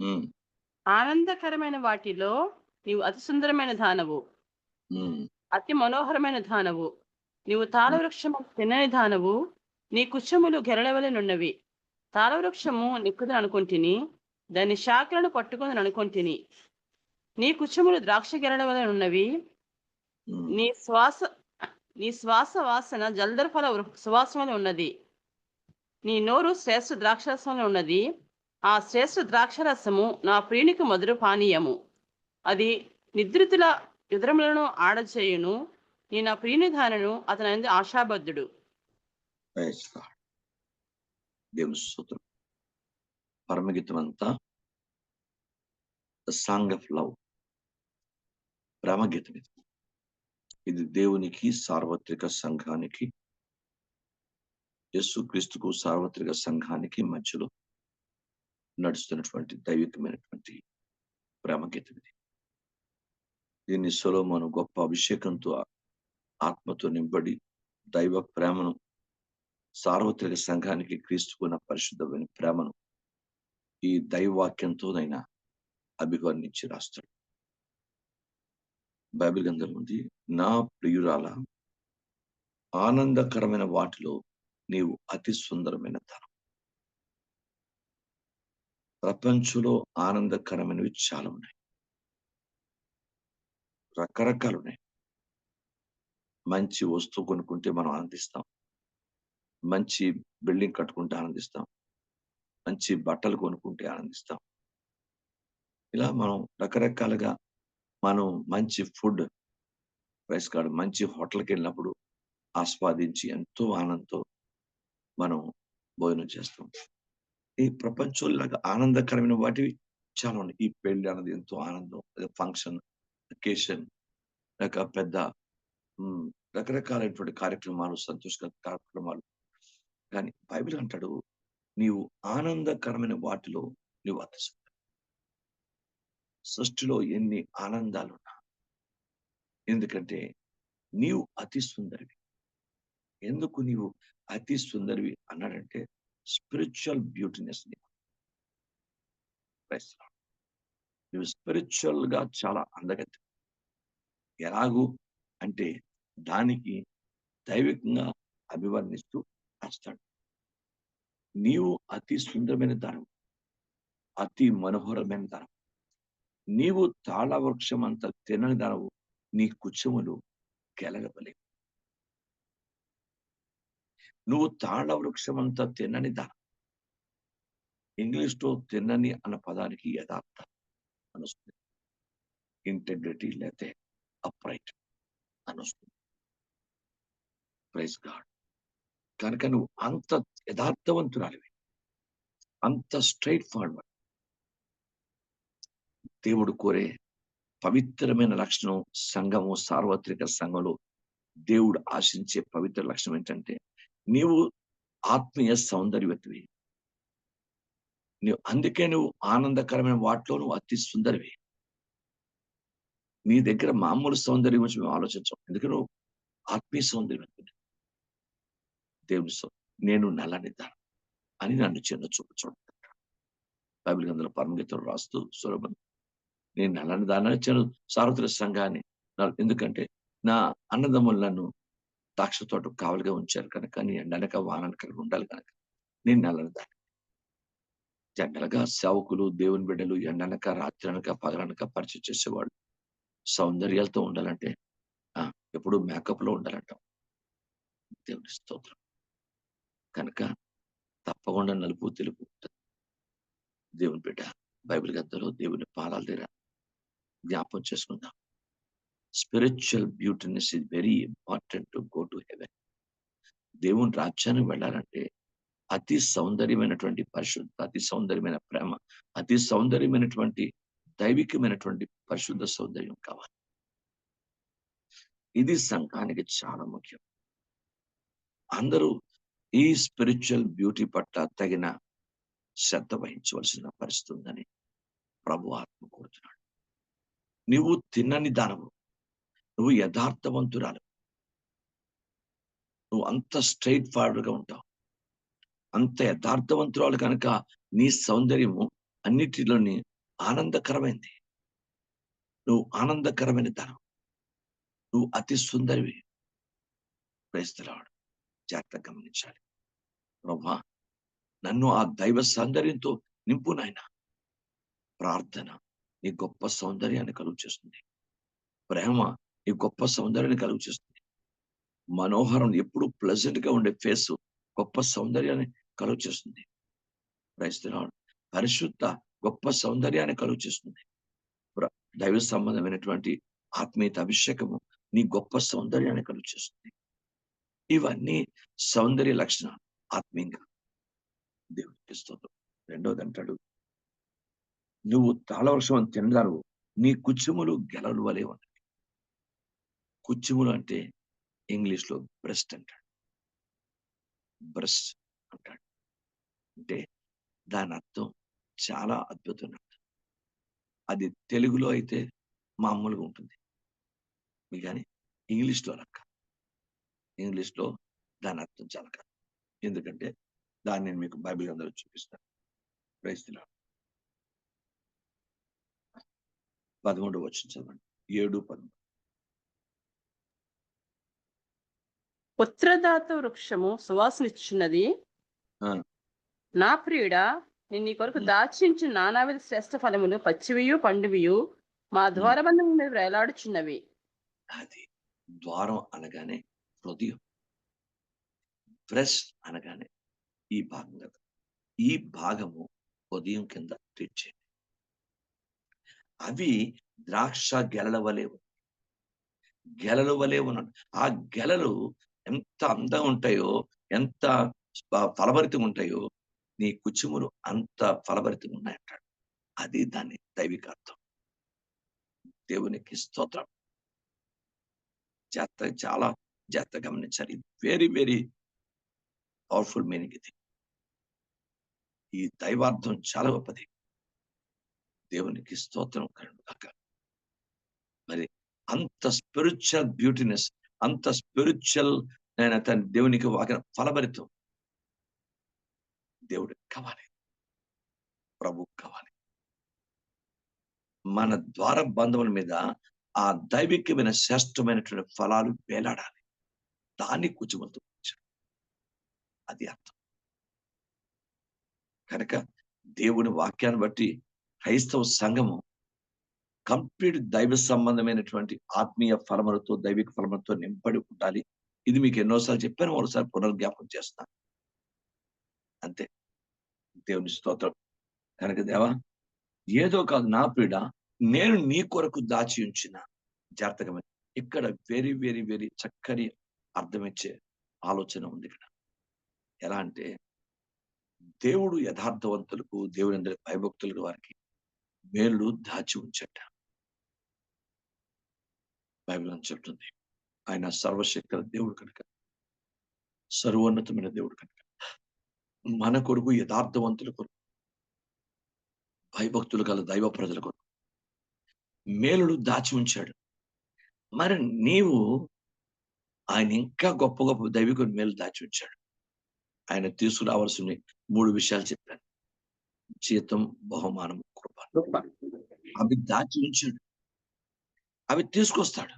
హ్మ్. ఆనందకరమైన వాటిలో నీవు అతి సుందరమైన దానవు. హ్మ్. అతి మనోహరమైన దానవు. నీవు హ్మ్. తాళవృక్షము తినని దానవు. నీ కుశములు గెరడవలెనున్నవి. తాళవృక్షము నెక్కుదుననుకొంటిని. దాని శాఖలను పట్టుకొనుననుకొంటిని. నీ కుశములు ద్రాక్ష గెరడవలెనున్నవి. హ్మ్. నీ శ్వాస నీ శ్వాస వాసన జల్దర్ ఫల సువాసన వలె ఉన్నది. నీ నోరు శ్రేష్ఠ ద్రాక్షరసంలో ఉన్నది. ఆ శ్రేష్ఠ ద్రాక్షరసము నా ప్రియునికి మధుర పానీయము. అది నిద్రితుల ఉదరములను ఆడచేయును. నీ నా ప్రియుని దానను అతని ఆశాబద్ధుడు. Praise lord. దేవుని స్తోత్రం. పరమగీతం అంతా ద సాంగ్ ఆఫ్ లవ్, ప్రేమగీతం ఇది. ఇది దేవునికి, సార్వత్రిక సంఘానికి, యేసుక్రీస్తుకు సార్వత్రిక సంఘానికి మధ్యలో నడుస్తున్నటువంటి దైవికమైనటువంటి ప్రేమగీతం ఇది. దీన్ని సొలొమోను గొప్ప అభిషేకంతో, ఆత్మతో నింపడి దైవ ప్రేమను, సార్వత్రిక సంఘానికి క్రీస్తుకున్న పరిశుద్ధమైన ప్రేమను ఈ దైవవాక్యంతోనైనా అభివర్ణించి రాస్తాడు. బైబిల్ గ్రంథం ఉంది, నా ప్రియురాల ఆనందకరమైన వాటిలో నీవు అతి సుందరమైన ధనం. ప్రపంచంలో ఆనందకరమైనవి చాలా ఉన్నాయి, రకరకాలు ఉన్నాయి. మంచి వస్తువు కొనుక్కుంటే మనం ఆనందిస్తాం, మంచి బిల్డింగ్ కట్టుకుంటే ఆనందిస్తాం, మంచి బట్టలు కొనుక్కుంటే ఆనందిస్తాం. ఇలా మనం రకరకాలుగా మనం మంచి ఫుడ్, ప్రైస్ కార్డ్, మంచి హోటల్కి వెళ్ళినప్పుడు ఆస్వాదించి ఎంతో ఆనందంతో మనం భోజనం చేస్తాం. ఈ ప్రపంచంలాగా ఆనందకరమైన వాటివి చాలా ఉన్నాయి. ఈ పెళ్లి అన్నది ఎంతో ఆనందం, ఫంక్షన్, అకేషన్, లేక పెద్ద హ్మ్, రకరకాలైనటువంటి కార్యక్రమాలు, సంతోషకర కార్యక్రమాలు. కానీ బైబిల్ అంటాడు, నీవు ఆనందకరమైన వాటిలో నువ్వు అతి సుందరి. సృష్టిలో ఎన్ని ఆనందాలున్నా, ఎందుకంటే నీవు అతి సుందరివి. ఎందుకు నీవు అతి సుందరివి అన్నాడంటే, స్పిరిచువల్ బ్యూటీనెస్ నీవు. Praise Lord. నువ్వు స్పిరిచువల్ గా చాలా అందగత్తె. ఎలాగూ అంటే దానికి దైవికంగా అభివర్ణిస్తూ రాస్తాడు. నీవు అతి సుందరమైన దానవు, అతి మనోహరమైన దానవు. నీవు తాళ వృక్షం అంత తినని దానవు, నీ కుచములు గెలగవలె. నువ్వు తాళ వృక్షం అంత తినని దానవు. ఇంగ్లీష్ లో తిన్నని అన్న పదానికి యథార్థ అనొస్తుంది, ఇంటెగ్రిటీ లేతే అప్రైట్ అనొస్తుంది. Praise God. కనుక నువ్వు అంత యథార్థవంతురాలివి, అంత స్ట్రైట్ ఫార్వర్డ్. దేవుడు కోరే పవిత్రమైన లక్షణం, సంఘము, సార్వత్రిక సంఘంలో దేవుడు ఆశించే పవిత్ర లక్షణం ఏంటంటే, నీవు ఆత్మీయ సౌందర్యవతివి. అందుకే నువ్వు ఆనందకరమైన వాటిలో నువ్వు అతి సుందరివి. నీ దగ్గర మామూలు సౌందర్యం గురించి మేము ఆలోచించాం, ఎందుకంటే నువ్వు ఆత్మీయ సౌందర్యవతివి. దేవుని నేను నల్లని దాన అని నన్ను చిన్న చూపు చూడండి. బైబిల్ గ్రంథంలో పరమగీతం రాస్తూ సొలొమోను, నేను నల్లని దానని చిన్న సార్వత్రిక సంఘాన్ని, ఎందుకంటే నా అన్నదమ్ములు నన్ను ద్రాక్ష తోట కావలిగా ఉంచారు కనుక, నీ ఎండనక వాననక ఉండాలి కనుక నేను నల్లని దాన్ని. జనరల్‌గా సేవకులు, దేవుని బిడ్డలు ఎండనక, రాత్రనక, పగలనక పరిచయం చేసేవాళ్ళు. సౌందర్యాలతో ఉండాలంటే ఆ! ఎప్పుడు మేకప్‌లో ఉండాలంటాం. దేవుని స్తోత్రం. కనుక తప్పకుండా నలుపు, తెలుపు ఉంటది. దేవుని బిడ్డ బైబిల్ గ్రంథంలో దేవుని పాదాల దగ్గర జ్ఞాపకం చేసుకుందాం. Spiritual beautiness is very important to go to heaven. దేవుని రాజ్యానికి వెళ్ళాలంటే అతి సౌందర్యమైనటువంటి పరిశుద్ధ, అతి సౌందర్యమైన ప్రేమ, అతి సౌందర్యమైనటువంటి దైవికమైనటువంటి పరిశుద్ధ సౌందర్యం కావాలి. ఇది సంఘానికి చాలా ముఖ్యం. అందరూ ఈ స్పిరిచువల్ బ్యూటీ పట్ల తగిన శ్రద్ధ వహించవలసిన పరిస్థితి ఉందని ప్రభు ఆత్మ కోరుతున్నాడు. నువ్వు తిన్నని దానవు, నువ్వు యథార్థవంతురాలు, నువ్వు అంత స్ట్రైట్ ఫార్వర్డ్ గా ఉంటావు, అంత యథార్థవంతురాలు కనుక నీ సౌందర్యము అన్నిటిలోని ఆనందకరమైంది. నువ్వు ఆనందకరమైన ధనం. నువ్వు అతి సుందరివి. Praise the lord. జాగ్రత్తగా గమనించాలి. ప్రభువా, నన్ను ఆ దైవ సౌందర్యంతో నింపు నాయనా. ప్రార్థన నీ గొప్ప సౌందర్యాన్ని కలుగు చేస్తుంది. ప్రేమ నీ గొప్ప సౌందర్యాన్ని కలుగు చేస్తుంది. మనోహరం ఎప్పుడు ప్లెజెంట్ గా ఉండే ఫేస్ గొప్ప సౌందర్యాన్ని కలుగు చేస్తుంది. Praise the Lord. పరిశుద్ధ గొప్ప సౌందర్యాన్ని కలుగు చేస్తుంది. దైవ సంబంధమైనటువంటి ఆత్మీయత అభిషేకము నీ గొప్ప సౌందర్యాన్ని కలుగు చేస్తుంది. ఇవన్నీ సౌందర్య లక్షణాలు ఆత్మీయంగా. దేవునికి స్తోత్రం. రెండోది అంటాడు, నువ్వు తాళవర్షం తినగాను నీ కుచ్చుములు గెలలు వలె ఉన్నవి. కుచ్చుములు అంటే ఇంగ్లీష్ లో బ్రెస్ట్ అంటాడు. బ్రెస్ట్ అంటాడు. అంటే దాని అర్థం చాలా అద్భుతమైన అర్థం. అది తెలుగులో అయితే మామూలుగా ఉంటుంది. మీకు కానీ ఇంగ్లీష్ లో లెక్క. ఇంగ్లీష్ లో దాని అర్థం చాలా కాదు. ఎందుకంటే దాన్ని నేను మీకు బైబిల్ గ్రంథంలో చూపిస్తాను. Praise the lord. 13వ వచనం చదవండి. 7:13. పుత్రదాత వృక్షము సువాసనిచ్చున్నది. ఆ, నా ప్రియుడా, నేను నీ కొరకు ఉమ్, దాచించు నానావిధ శ్రేష్ఠ ఫలములు పచ్చివియు పండువియు మా ఉమ్. ద్వారబంధము మీద వేలాడుచున్నవి. అది ద్వారం అనగానే హృదయం. బ్రెస్ట్ అనగానే ఈ భాగం కదా. ఈ భాగము ఉదయం కింద తెచ్చేది. అవి ద్రాక్ష గెలల వలె గెలల వలె ఉన్నాడు. ఆ గెలలు ఎంత అందంగా ఉంటాయో, ఎంత ఫలభరితంగా ఉంటాయో, నీ కుచుములు అంత ఫలభరితంగా ఉన్నాయంటాడు. అది దాని దైవికార్థం. దేవునికి స్తోత్రం. చాలా జాగ్రత్తగా గమనించాలి. వెరీ వెరీ పవర్ఫుల్ మీనింగ్ ఇది. ఈ దైవార్థం చాలా గొప్పది. దేవునికి స్తోత్రం కలుగుగాక. మరి అంత స్పిరిచువల్ బ్యూటీనెస్, అంత స్పిరిచువల్ తన దేవునికి ఫలభరితం దేవుడికి కావాలి. ప్రభుకు కావాలి. మన ద్వార బంధముల మీద ఆ దైవికమైన శ్రేష్టమైనటువంటి ఫలాలు వేలాడాలి. దాన్ని కూర్చోవద్దు. అది అర్థం. కనుక దేవుని వాక్యాన్ని బట్టి క్రైస్తవ సంఘము కంప్లీట్ దైవ సంబంధమైనటువంటి ఆత్మీయ ఫలములతో, దైవిక ఫలములతో నింపడి ఉండాలి. ఇది మీకు ఎన్నోసార్లు చెప్పాను, మరోసారి పునర్జ్ఞాపకం చేస్తాను. అంతే. దేవుని స్తోత్రం. కనుక దేవా, ఏదో కాదు నా ప్రియుడ, నేను నీ కొరకు దాచి ఉంచిన జాగ్రత్తగా. ఇక్కడ వెరీ వెరీ వెరీ చక్కని అర్థమిచ్చే ఆలోచన ఉంది ఇక్కడ. ఎలా అంటే, దేవుడు యథార్థవంతులకు, దేవుని అందరి భయభక్తులకు వారికి మేలు దాచి ఉంచట. బైబిల్ అని చెప్తుంది. ఆయన సర్వశక్తుల దేవుడు కనుక, సర్వోన్నతమైన దేవుడు కనుక, మన కొరకు యథార్థవంతుల కొరకు, భయభక్తులు గల దైవ ప్రజల కొరకు మేలుడు దాచి ఉంచాడు. మరి నీవు ఆయన ఇంకా గొప్ప గొప్ప దైవికుని మేలు దాచి ఉంచాడు. ఆయన తీసుకురావాల్సిన 3 విషయాలు చెప్పాను. జీతం, బహుమానం, కృప. అవి దాచి ఉంచాడు. అవి తీసుకొస్తాడు.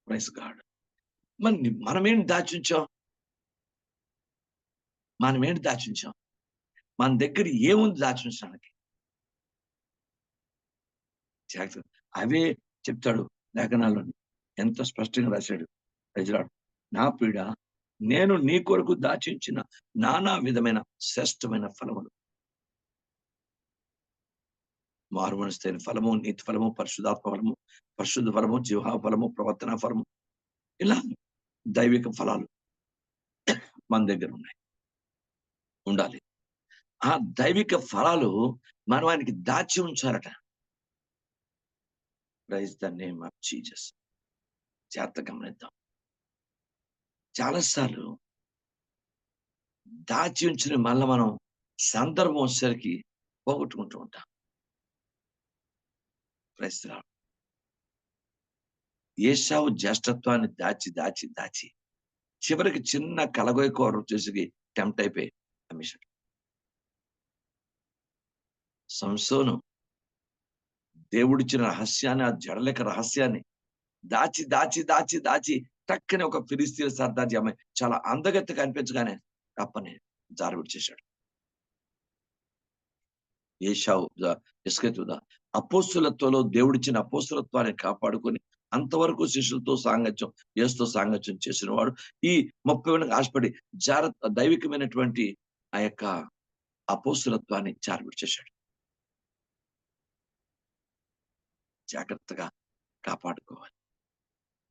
Praise God. మరి మనమేంటి దాచి ఉంచాం? మనమేంటి దాచి ఉంచాం? మన దగ్గర ఏముంది దాచి ఉంచడానికి? జాగ్రత్త. అవే చెప్తాడు లేఖనాల్లోని. ఎంత స్పష్టంగా రాశాడు. ప్రజలాడు, నా పీడ నేను నీ కొరకు దాచించిన నానా విధమైన శ్రేష్టమైన ఫలములు, మారుమనస్తైన ఫలము, నీతి ఫలము, పరిశుద్ధాత్మ ఫలము, పరిశుద్ధ ఫలము, జీవ ఫలము, ప్రవర్తన ఫలము, ఇలా దైవిక ఫలాలు మన దగ్గర ఉన్నాయి, ఉండాలి. ఆ దైవిక ఫలాలు మనం ఆయనకి దాచి ఉంచారట. Praise the name of Jesus. జాగ్రత్త గమనిద్దాం. చాలాసార్లు దాచి ఉంచిన మళ్ళీ మనం సందర్భం వచ్చేసరికి పోగొట్టుకుంటూ ఉంటాం. Praise the Lord. ఏశావు జ్యేష్ఠత్వాన్ని దాచి దాచి దాచి చివరికి చిన్న కలగొయ కూర వచ్చేసి టెంప్ట్ అయిపోయి అమ్మేశాడు. సంసోను దేవుడిచ్చిన రహస్యాన్ని, ఆ జడలేక రహస్యాన్ని దాచి దాచి దాచి దాచి టక్కని ఒక ఫిలిస్తీన్ల సర్దార్ అమ్మాయి చాలా అందగత్తె కనిపించగానే తప్పని జారవిడిచేశాడు. ఏశావు ఇస్కరియోతు అపోస్తలత్వంలో దేవుడిచ్చిన అపోస్తలత్వాన్ని కాపాడుకొని అంతవరకు శిష్యులతో సాంగత్యం, యేసుతో సాంగత్యం చేసిన వాడు ఈ 30 ఆశపడి దైవికమైనటువంటి ఆ యొక్క అపోస్తలత్వాన్ని జారవిడిచేశాడు. జాగ్రత్తగా కాపాడుకోవాలి.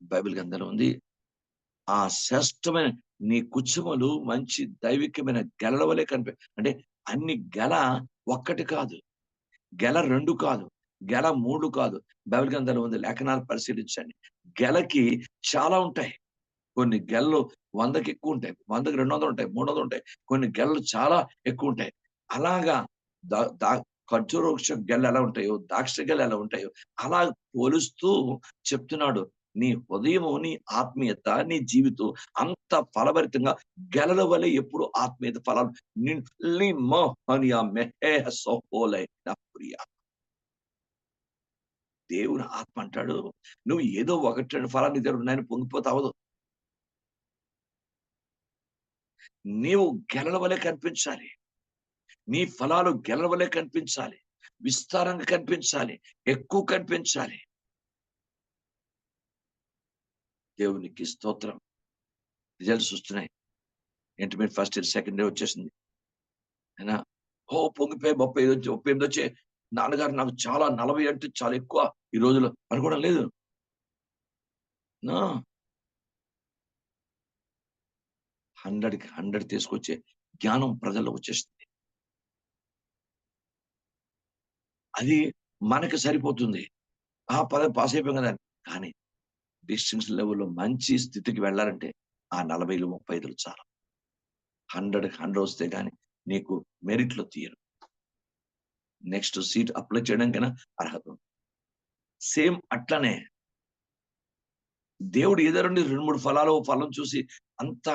బైబిల్ గ్రంథంలో ఉంది. ఆ శ్రేష్టమైన నీ కుచములు మంచి దైవికమైన గెలల వలె అంటే అన్ని గెల ఒక్కటి కాదు. గెల 2 కాదు. గెల 3 కాదు. బైబిల్ గ్రంథంలో ఉంది. లేఖనాలు పరిశీలించండి. గెలకి చాలా ఉంటాయి. కొన్ని గెలలు 100కి ఎక్కువ ఉంటాయి. 100కి 200 ఉంటాయి. 300 ఉంటాయి. కొన్ని గెలలు చాలా ఎక్కువ ఉంటాయి. అలాగా ద ద ఖర్జూర వృక్షం గెలలు ఎలా ఉంటాయో, ద్రాక్ష గెలలు ఎలా ఉంటాయో అలా పోలుస్తూ చెప్తున్నాడు. నీ హృదయము, నీ ఆత్మీయత, నీ జీవితం అంత ఫలభరితంగా గెలల వలె ఎప్పుడు ఆత్మీయత ఫలాలు దేవుని ఆత్మ అంటాడు, నువ్వు ఏదో 1, 2 ఫలాలు నీ దగ్గర ఉన్నాయని పొంగిపోతే అవ్వదు. నీవు గెలల వలె కనిపించాలి. నీ ఫలాలు గెలల వలె కనిపించాలి. విస్తారంగా కనిపించాలి. ఎక్కువ కనిపించాలి. దేవునికి స్తోత్రం. రిజల్ట్స్ వస్తున్నాయి. Intermediate first year, second year వచ్చేసింది. అయినా పొంగిపోయి 38 వచ్చాయి. నాన్నగారు నాకు చాలా 40 అంటే చాలా ఎక్కువ ఈ రోజుల్లో అనుకోవడం లేదు. ఆ! 100కి 100 తీసుకొచ్చే జ్ఞానం ప్రజల్లో వచ్చేస్తుంది. అది మనకి సరిపోతుంది. పాస్ అయిపోయాం కదా! కానీ డిస్టింక్షన్ లెవెల్‌లో మంచి స్థితికి వెళ్ళాలంటే ఆ 40లు, 35లు చాలు. 100కి 100 వస్తే గాని నీకు మెరిట్‌లో తీయరు. నెక్స్ట్ సీట్ అప్లై చేయడానికైనా అర్హత ఉంది. సేమ్ అట్లనే దేవుడు ఏదో 2, 3 ఫలాలు ఫలం చూసి అంత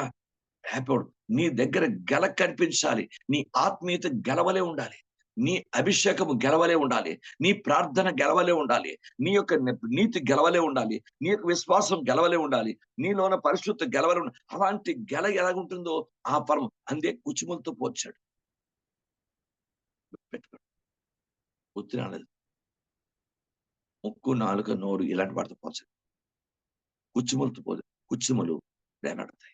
హ్యాపీ అవ్వడు. నీ దగ్గర గెల కనిపించాలి. నీ ఆత్మీయత గెలవలే ఉండాలి. నీ అభిషేకము గెలవలే ఉండాలి. నీ ప్రార్థన గెలవలే ఉండాలి. నీ యొక్క నీతి గెలవలే ఉండాలి. నీ యొక్క విశ్వాసం గెలవలే ఉండాలి. నీలో ఉన్న పరిశుద్ధత గెలవలే ఉండాలి. అలాంటి గెల ఎలాగుంటుందో ఆ ఫలం అందే కుచుములతో పోల్చాడు. పెట్టుకోండి. ఉత్తిన అనలేదు. ముక్కు, నాలుక, నోరు ఇలాంటి వాటితో పోల్చాడు. కుచుములతో పోదు. కుచుములు వేలాడతాయి.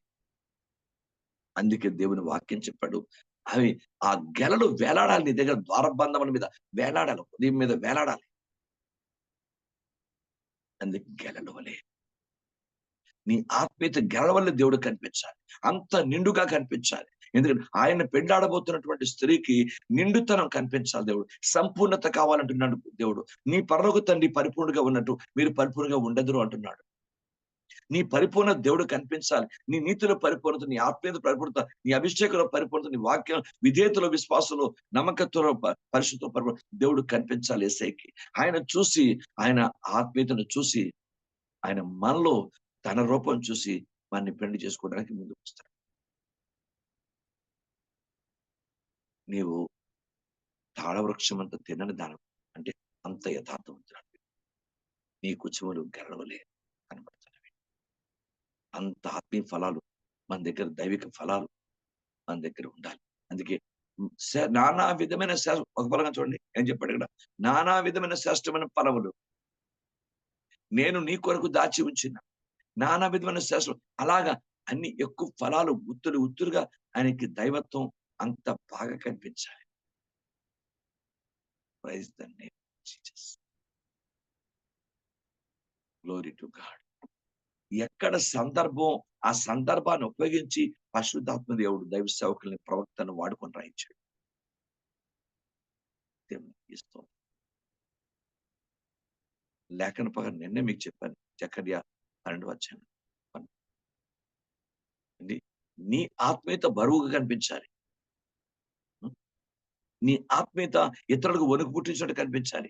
అందుకే దేవుని వాక్యం చెప్పాడు. అవి ఆ గెలలు వేలాడాలి. నీ దగ్గర ద్వారబంధముల మీద వేలాడాలి. ఉదయం మీద వేలాడాలి. అందుకే గెలల వలె నీ ఆత్మీయత గెలల వల్ల దేవుడు కనిపించాలి. అంత నిండుగా కనిపించాలి. ఎందుకంటే ఆయన పెండాడబోతున్నటువంటి స్త్రీకి నిండుతనం కనిపించాలి దేవుడు. సంపూర్ణత కావాలంటున్నాడు దేవుడు. నీ పరలోక తండ్రి పరిపూర్ణంగా ఉన్నట్టు మీరు పరిపూర్ణంగా ఉండదురు అంటున్నాడు. నీ పరిపూర్ణత దేవుడు కనిపించాలి. నీ నీతిలో పరిపూర్ణత, నీ ఆత్మీయత పరిపూర్ణత, నీ అభిషేకంలో పరిపూర్ణత, నీ వాక్యం విధేయతలో, విశ్వాసంలో, నమ్మకత్వంలో, పరిశుద్ధ పరిపూర్ణ దేవుడు కనిపించాలి యేసయ్యకి. ఆయన చూసి, ఆయన ఆత్మీయతను చూసి, ఆయన మనలో తన రూపం చూసి మనని పెళ్లి చేసుకోవడానికి ముందుకొస్తాడు. నీవు తాళవృక్షం అంత తినని దానం అంటే అంత యథార్థవంతురాలు. నీ కుచుములు గెలవలే కనబడుతున్నవి. అంత ఆత్మీయ ఫలాలు మన దగ్గర, దైవిక ఫలాలు మన దగ్గర ఉండాలి. అందుకే నానా విధమైన ఒక ఫలంగా చూడండి ఏం చెప్పాడు ఇక్కడ, నానా విధమైన శ్రేష్టమైన ఫలములు నేను నీ కొరకు దాచి ఉంచిన నానా విధమైన శ్రేష్టం. అలాగా అన్ని ఎక్కువ ఫలాలు ఉత్తులుగా ఆయనకి దైవత్వం అంత బాగా కనిపించాలి. Praise the name of Jesus. Glory to God. ఎక్కడ సందర్భం, ఆ సందర్భాన్ని ఉపయోగించి పరిశుద్ధాత్మ దేవుడు దైవ సేవకుల్ని, ప్రవక్తను వాడుకొని రాయించాడు. దేవునికి స్తోత్రం. లేఖన ప్రకారం నిన్నే మీకు చెప్పాను. జకర్యా 12వ అధ్యాయం. నీ ఆత్మీయత బరువుగా కనిపించాలి. నీ ఆత్మీయత ఇతరులకు వణుకు పుట్టించినట్టు కనిపించాలి.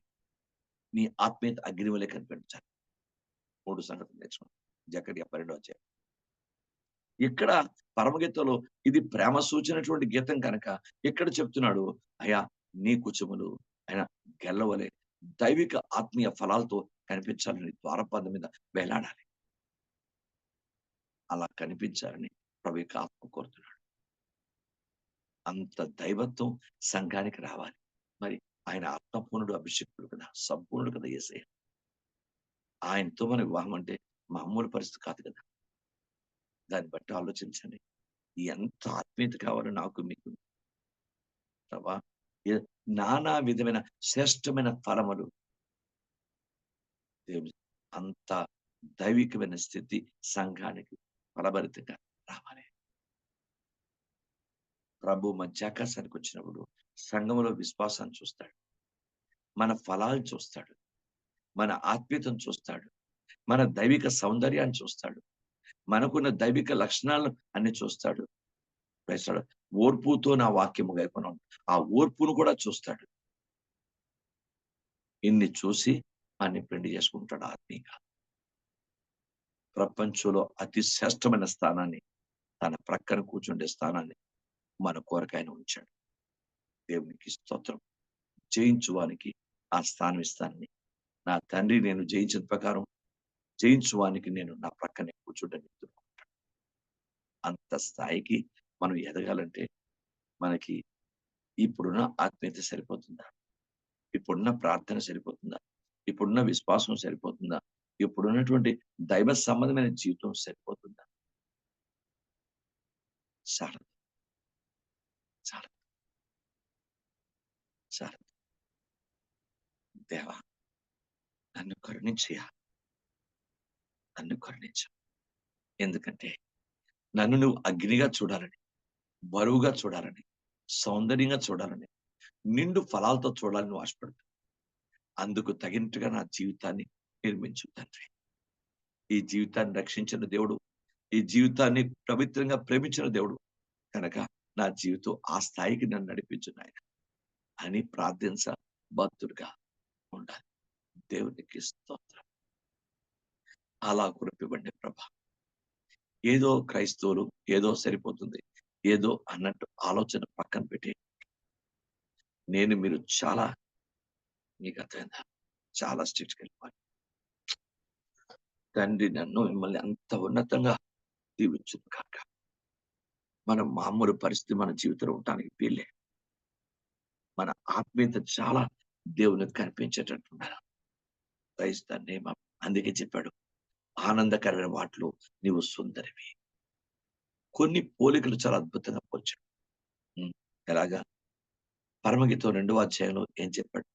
నీ ఆత్మీయత అగ్ని వలె కనిపించాలి. 3 సంగతులు నేర్చుకున్నాం. జకర్యా 12వ అధ్యాయం. ఇక్కడ పరమగీతంలో ఇది ప్రేమ సూచనటువంటి గీతం కనుక ఇక్కడ చెప్తున్నాడు, అయ్యా నీ కుచములు ఆయన గెల్లవలే దైవిక ఆత్మీయ ఫలాలతో కనిపించాలని ద్వారపాద మీద వేలాడాలి. అలా కనిపించాలని ప్రభు యొక్క ఆత్మ కోరుతున్నాడు. అంత దైవత్వం సంఘానికి రావాలి. మరి ఆయన ఆత్మపూర్ణుడు, అభిషేకుడు కదా, సంపూర్ణుడు కదా యేసయ్య. ఆయనతో మన వివాహం అంటే మామూలు పరిస్థితి కాదు కదా. దాన్ని బట్టి ఆలోచించండి. ఎంత ఆత్మీయత కావాలో నాకు మీకు. ప్రభా, నానా విధమైన శ్రేష్టమైన ఫలములు దేవుని అంత దైవికమైన స్థితి సంఘానికి ఫలభరితంగా రావాలి. ప్రభు మధ్యాకాశానికి వచ్చినప్పుడు సంఘంలో విశ్వాసాన్ని చూస్తాడు, మన ఫలాలు చూస్తాడు, మన ఆత్మీయతను చూస్తాడు, మన దైవిక సౌందర్యాన్ని చూస్తాడు, మనకున్న దైవిక లక్షణాలను అన్ని చూస్తాడు. ఓర్పుతో నా వాక్యము గైకొనను, ఆ ఓర్పును కూడా చూస్తాడు. ఇన్ని చూసి అన్ని పెళ్లి చేసుకుంటాడు ఆత్మీయంగా. ప్రపంచంలో అతి శ్రేష్టమైన స్థానాన్ని, తన ప్రక్కన కూర్చుండే స్థానాన్ని మన కొరకు ఆయన ఉంచాడు. దేవునికి స్తోత్రం. జయించువానికి ఆ స్థానం ఇస్తానని నా తండ్రి నేను జయించిన ప్రకారం జయించువానికి నేను నా ప్రక్కనే కూర్చుంటాను. అంత స్థాయికి మనం ఎదగాలంటే మనకి ఇప్పుడున్న ఆత్మీయత సరిపోతుందా? ఇప్పుడున్న ప్రార్థన సరిపోతుందా? ఇప్పుడున్న విశ్వాసం సరిపోతుందా? ఇప్పుడున్నటువంటి దైవ సంబంధమైన జీవితం సరిపోతుందా? చాలదు, చాలదు, చాలదు. దేవా, నన్ను కరుణించయ్యా, నన్ను కరుణించు. ఎందుకంటే నన్ను నువ్వు అగ్నిగా చూడాలని, బరువుగా చూడాలని, సౌందర్యంగా చూడాలని, నిండు ఫలాలతో చూడాలని నువ్వు ఆశపడుతుంది. అందుకు తగినట్టుగా నా జీవితాన్ని నిర్మించు తండ్రి. ఈ జీవితాన్ని రక్షించిన దేవుడు, ఈ జీవితాన్ని పవిత్రంగా ప్రేమించిన దేవుడు కనుక నా జీవితం ఆ స్థాయికి నన్ను నడిపించు నాయన అని ప్రార్థించ భక్తుడిగా ఉండాలి. దేవునికి స్తోత్రం. అలా కురిపివ్వండి ప్రభా. ఏదో క్రైస్తవులు ఏదో సరిపోతుంది, ఏదో అన్నట్టు ఆలోచన పక్కన పెట్టి నేను మీరు చాలా, మీకు అర్థమైందా, చాలా స్ట్రిక్ట్గా వెళ్ళిపోవాలి. తండ్రి నన్ను మిమ్మల్ని అంత ఉన్నతంగా దీవించును కాక. మన మామూలు పరిస్థితి మన జీవితంలో ఉండడానికి వీల్లే. మన ఆత్మీయత చాలా దేవునికి కనిపించేటట్టు ఉండాలి. క్రైస్తాన్ని అందుకే చెప్పాడు, ఆనందకరమైన వాటిలో నీవు సుందరివి. కొన్ని పోలికలు చాలా అద్భుతంగా పోల్చాడు. ఎలాగా? పరమగీతం 2వ అధ్యాయంలో ఏం చెప్పాడు?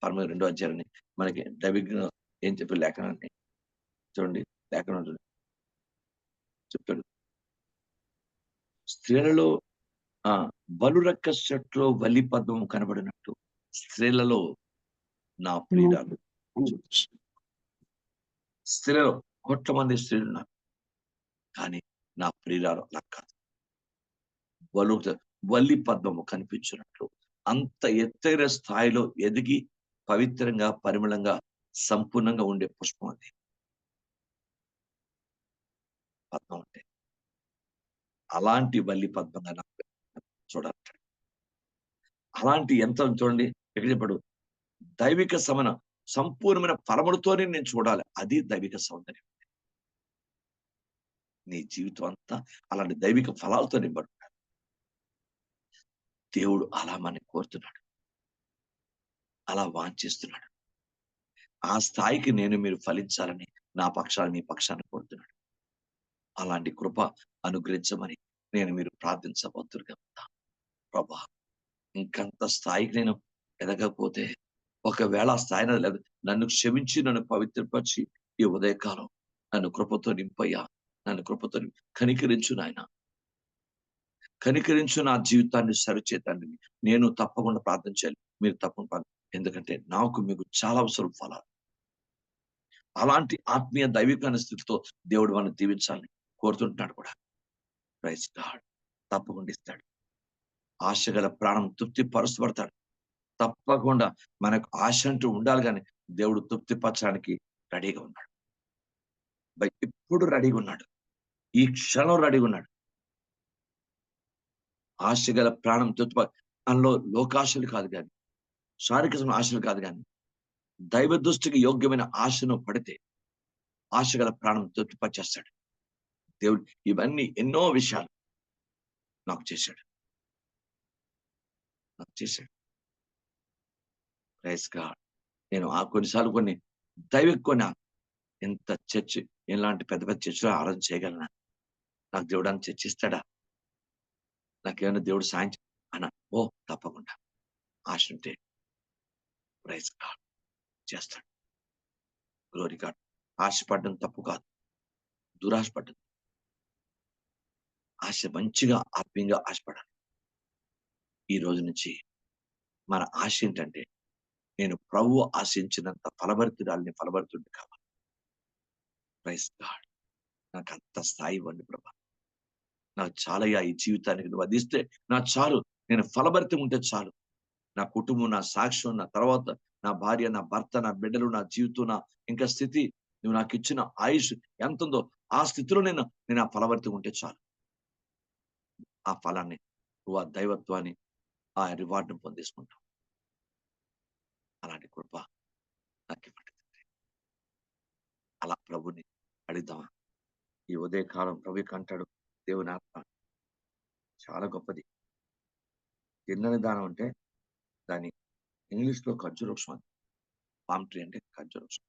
పరమ 2వ అధ్యాయాన్ని మనకి దైవికంగా ఏం చెప్పాడు లేఖనాన్ని చూడండి. లేఖనం చెప్తాడు, స్త్రీలలో బలురక్క చెట్లో వల్లి పద్మము కనబడినట్టు స్త్రీలలో నా ప్రియురాలు. స్త్రీలలో కోట్ల మంది స్త్రీలు ఉన్నారు, కానీ నా ప్రియురాలు అలా కాదు. వల్లి పద్మము కనిపించినట్లు అంత ఎత్తైన స్థాయిలో ఎదిగి పవిత్రంగా, పరిమళంగా, సంపూర్ణంగా ఉండే పుష్పం అది పద్మం అంటే. అలాంటి వల్లి పద్మంగా చూడాలి. అలాంటి ఎంత చూడండి, ఎక్కడ చెప్పాడు, దైవిక సంపూర్ణమైన ఫలములతోనే నేను చూడాలి. అది దైవిక సౌందర్యం. నీ జీవితం అంతా అలాంటి దైవిక ఫలాలతో నింపడు. దేవుడు అలా మనని కోరుతున్నాడు, అలా వాంఛిస్తున్నాడు. ఆ స్థాయికి నేను మీరు ఫలించాలని నా పక్షాన్ని మీ పక్షాన్ని కోరుతున్నాడు. అలాంటి కృప అనుగ్రహించమని నేను మీరు ప్రార్థించబోతురుగా ఉంటా. ప్రభా, ఇంకంత స్థాయికి నేను ఎదగకపోతే, ఒకవేళ ఆ స్థాయిని లేదు, నన్ను క్షమించి నన్ను పవిత్రపరిచి ఈ ఉదయకాలం నన్ను కృపతో నింపయ్యా, నన్ను కృపతో కనికరించు నాయన, కనికరించు నా జీవితాన్ని సరిచేతండి. నేను తప్పకుండా ప్రార్థన చేయాలి, మీరు తప్పకుండా. ఎందుకంటే నాకు మీకు చాలా అవసరం ఫలాలు. అలాంటి ఆత్మీయ దైవికమైన స్థితితో దేవుడు మనల్ని దీవించాలని కోరుతుంటున్నాడు కూడా. Praise God. తప్పకుండా ఇస్తాడు. ఆశ గల ప్రాణం తృప్తి పరుచబడతాడు. తప్పకుండా మనకు ఆశ అంటూ ఉండాలి, కానీ దేవుడు తృప్తిపరచడానికి రెడీగా ఉన్నాడు. ఇప్పుడు రెడీగా ఉన్నాడు, ఈ క్షణం రెడీగా ఉన్నాడు. ఆశ గల ప్రాణం తృప్తి, అందులో లోకాశలు కాదు కానీ, శారీరక ఆశలు కాదు కానీ, దైవ దృష్టికి యోగ్యమైన ఆశను పడితే ఆశ గల ప్రాణం తృప్తిపరిచేస్తాడు. దేవుడు ఇవన్నీ ఎన్నో విషయాలు నాకు చేశాడు. Praise God. నేను కొన్నిసార్లు కొన్ని ఎంత చర్చ్ ఇలాంటి పెద్ద పెద్ద చర్చిలో ఆరాధన చేయగలనా? నాకు దేవుడానికి చర్చిస్తాడా? నాకేమైనా దేవుడు సాయం అన్న తప్పకుండా ఆశ ఉంటే ప్రైజ్ గాడ్ చేస్తాడు. Glory God. ఆశపడడం తప్పు కాదు, దురాశపడ్డం. ఆశ మంచిగా ఆత్మీయంగా ఆశపడాలి. ఈ రోజు నుంచి మన ఆశ ఏంటంటే, నేను ప్రభువు ఆశించినంత ఫలభరితుడిని కావాలి. Praise God. నాకు అంత స్థాయి ఇవ్వండి ప్రభా. నాకు చాలయ్యా ఈ జీవితానికి నువ్వు అందిస్తే నాకు చాలు. నేను ఫలభరితం ఉంటే చాలు. నా కుటుంబం, నా సాక్ష్యం, నా తర్వాత నా భార్య, నా భర్త, నా బిడ్డలు, నా జీవితం, నా ఇంకా స్థితి, నువ్వు నాకు ఇచ్చిన ఆయుష్ ఎంత ఉందో ఆ స్థితిలో నేను ఆ ఫలభరితం ఉంటే చాలు. ఆ ఫలాన్ని నువ్వు ఆ దైవత్వాన్ని ఆ రివార్డును పొందేసుకుంటావు. అలాంటి కృప నాకు ఇవ్వండి. అలా ప్రభుని అడుగుదామా? ఈ ఉదయకాలం ప్రభుకి అంటాడు, దేవుని ఆత్మ చాలా గొప్పది. తిన్నని దానం అంటే దాని ఇంగ్లీష్ లో ఖర్జూర వృక్షం అని. పామ్ ట్రీ అంటే ఖర్జూర వృక్షం,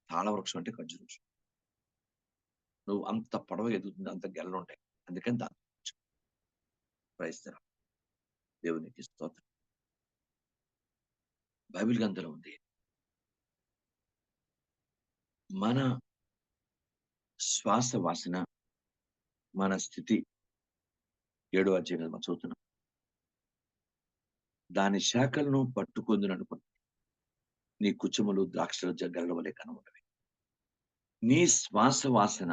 తాళ వృక్షం అంటే ఖర్జూర వృక్షం. నువ్వు అంత పొడవ ఎదుగుతుంది, అంత గెలలు ఉంటాయి. అందుకని దాని ప్రయత్నం. దేవునికి స్తోత్రం. బైబిల్ గ్రంథంలో ఉంది, మన శ్వాస వాసన మన స్థితి 7వ అధ్యాయం మనం చదువుతున్నాం. దాని శాఖలను పట్టుకుందుననుకో నీ కుచములు ద్రాక్షల గెలల వలె కనబడవి. నీ శ్వాస వాసన